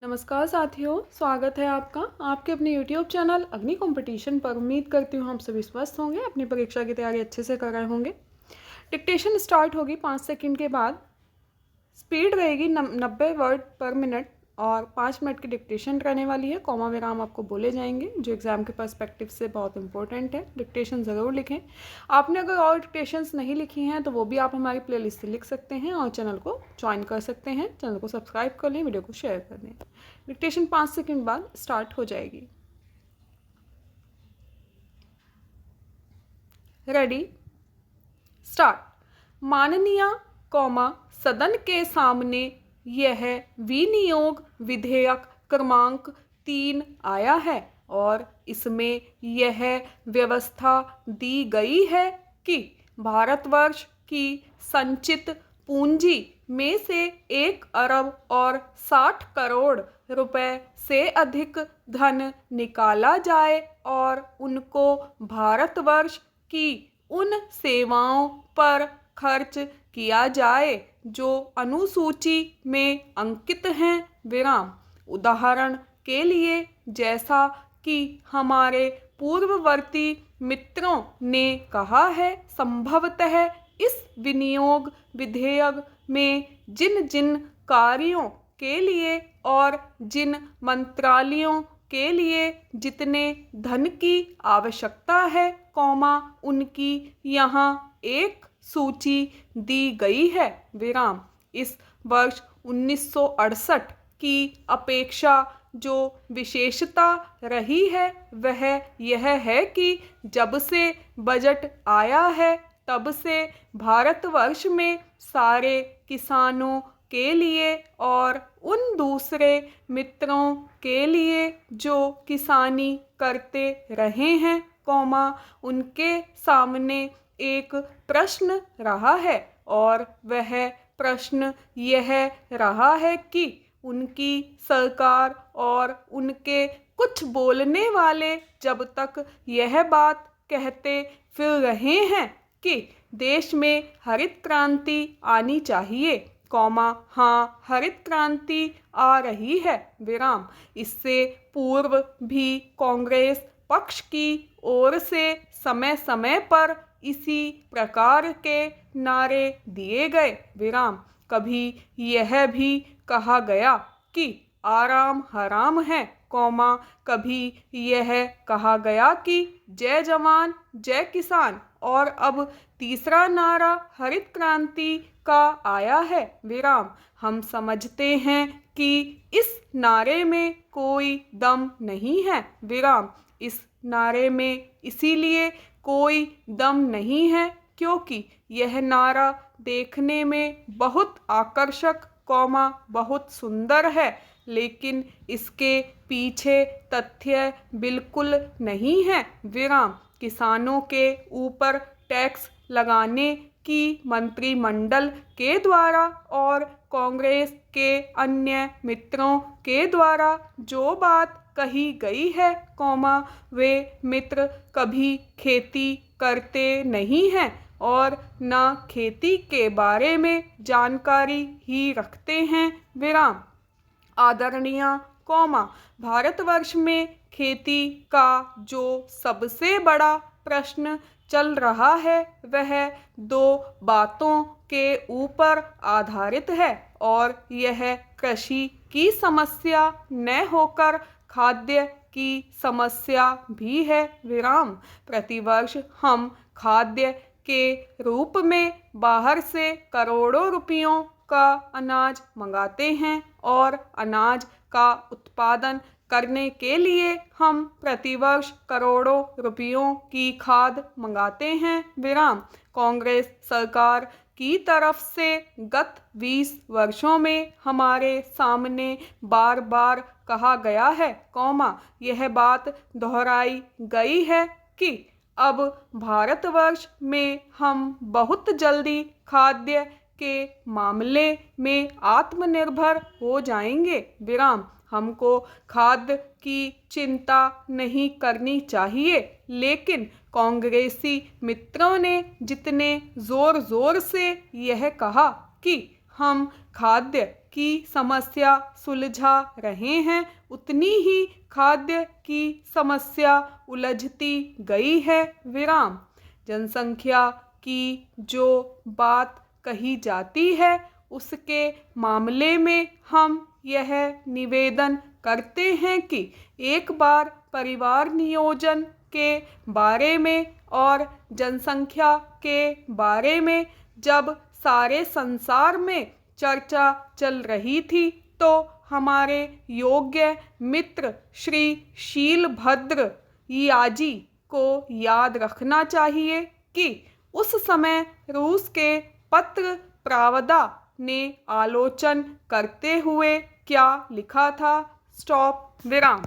नमस्कार साथियों, स्वागत है आपका आपके अपने YouTube चैनल अग्नि कंपटीशन पर। उम्मीद करती हूँ हम सभी स्वस्थ होंगे, अपनी परीक्षा की तैयारी अच्छे से कर रहे होंगे। डिक्टेशन स्टार्ट होगी 5 सेकंड के बाद। स्पीड रहेगी 90 वर्ड पर मिनट और 5 मिनट की डिक्टेशन रहने वाली है। कॉमा विराम आपको बोले जाएंगे जो एग्जाम के पर्सपेक्टिव से बहुत इंपॉर्टेंट है। डिक्टेशन ज़रूर लिखें। आपने अगर और डिक्टेशंस नहीं लिखी हैं तो वो भी आप हमारी प्लेलिस्ट से लिख सकते हैं और चैनल को ज्वाइन कर सकते हैं। चैनल को सब्सक्राइब कर लें, वीडियो को शेयर कर दें। डिक्टेशन 5 सेकंड बाद स्टार्ट हो जाएगी। Ready, start. माननीय कॉमा सदन के सामने यह विनियोग विधेयक क्रमांक 3 आया है और इसमें यह व्यवस्था दी गई है कि भारतवर्ष की संचित पूंजी में से 1 अरब और 60 करोड़ रुपए से अधिक धन निकाला जाए और उनको भारतवर्ष की उन सेवाओं पर खर्च किया जाए जो अनुसूची में अंकित हैं। विराम। उदाहरण के लिए जैसा कि हमारे पूर्ववर्ती मित्रों ने कहा है, संभवतः इस विनियोग विधेयक में जिन जिन कार्यों के लिए और जिन मंत्रालयों के लिए जितने धन की आवश्यकता है, कॉमा उनकी यहाँ एक सूची दी गई है। विराम। इस वर्ष 1968 की अपेक्षा जो विशेषता रही है वह यह है कि जब से बजट आया है तब से भारतवर्ष में सारे किसानों के लिए और उन दूसरे मित्रों के लिए जो किसानी करते रहे हैं, कॉमा उनके सामने एक प्रश्न रहा है और वह प्रश्न यह रहा है कि उनकी सरकार और उनके कुछ बोलने वाले जब तक यह बात कहते फिर रहे हैं कि देश में हरित क्रांति आनी चाहिए, कॉमा हाँ हरित क्रांति आ रही है। विराम। इससे पूर्व भी कांग्रेस पक्ष की ओर से समय समय पर इसी प्रकार के नारे दिए गए। विराम। कभी यह भी कहा गया कि आराम हराम है, कॉमा कभी यह कहा गया कि जय जवान जय किसान और अब तीसरा नारा हरित क्रांति का आया है। विराम। हम समझते हैं कि इस नारे में कोई दम नहीं है। विराम। इस नारे में इसीलिए कोई दम नहीं है क्योंकि यह नारा देखने में बहुत आकर्षक, कॉमा बहुत सुंदर है, लेकिन इसके पीछे तथ्य बिल्कुल नहीं है। विराम। किसानों के ऊपर टैक्स लगाने की मंत्रिमंडल के द्वारा और कांग्रेस के अन्य मित्रों के द्वारा जो बात कही गई है, कॉमा वे मित्र कभी खेती करते नहीं हैं और न खेती के बारे में जानकारी ही रखते हैं। विराम। आदरणीय, कॉमा भारतवर्ष में खेती का जो सबसे बड़ा प्रश्न चल रहा है वह 2 बातों के ऊपर आधारित है और यह कृषि की समस्या न होकर खाद्य की समस्या भी है। विराम। प्रतिवर्ष हम खाद्य के रूप में बाहर से करोड़ों रुपयों का अनाज मंगाते हैं और अनाज का उत्पादन करने के लिए हम प्रतिवर्ष करोड़ों रुपयों की खाद मंगाते हैं। विराम। कांग्रेस सरकार की तरफ से गत 20 वर्षों में हमारे सामने बार बार कहा गया है, कॉमा यह बात दोहराई गई है कि अब भारतवर्ष में हम बहुत जल्दी खाद्य के मामले में आत्मनिर्भर हो जाएंगे। विराम। हमको खाद्य की चिंता नहीं करनी चाहिए, लेकिन कांग्रेसी मित्रों ने जितने जोर जोर से यह कहा कि हम खाद्य की समस्या सुलझा रहे हैं, उतनी ही खाद्य की समस्या उलझती गई है। विराम। जनसंख्या की जो बात कही जाती है उसके मामले में हम यह निवेदन करते हैं कि एक बार परिवार नियोजन के बारे में और जनसंख्या के बारे में जब सारे संसार में चर्चा चल रही थी तो हमारे योग्य मित्र श्री शीलभद्र याजी को याद रखना चाहिए कि उस समय रूस के पत्र प्रावदा ने आलोचन करते हुए क्या लिखा था। स्टॉप। विराम।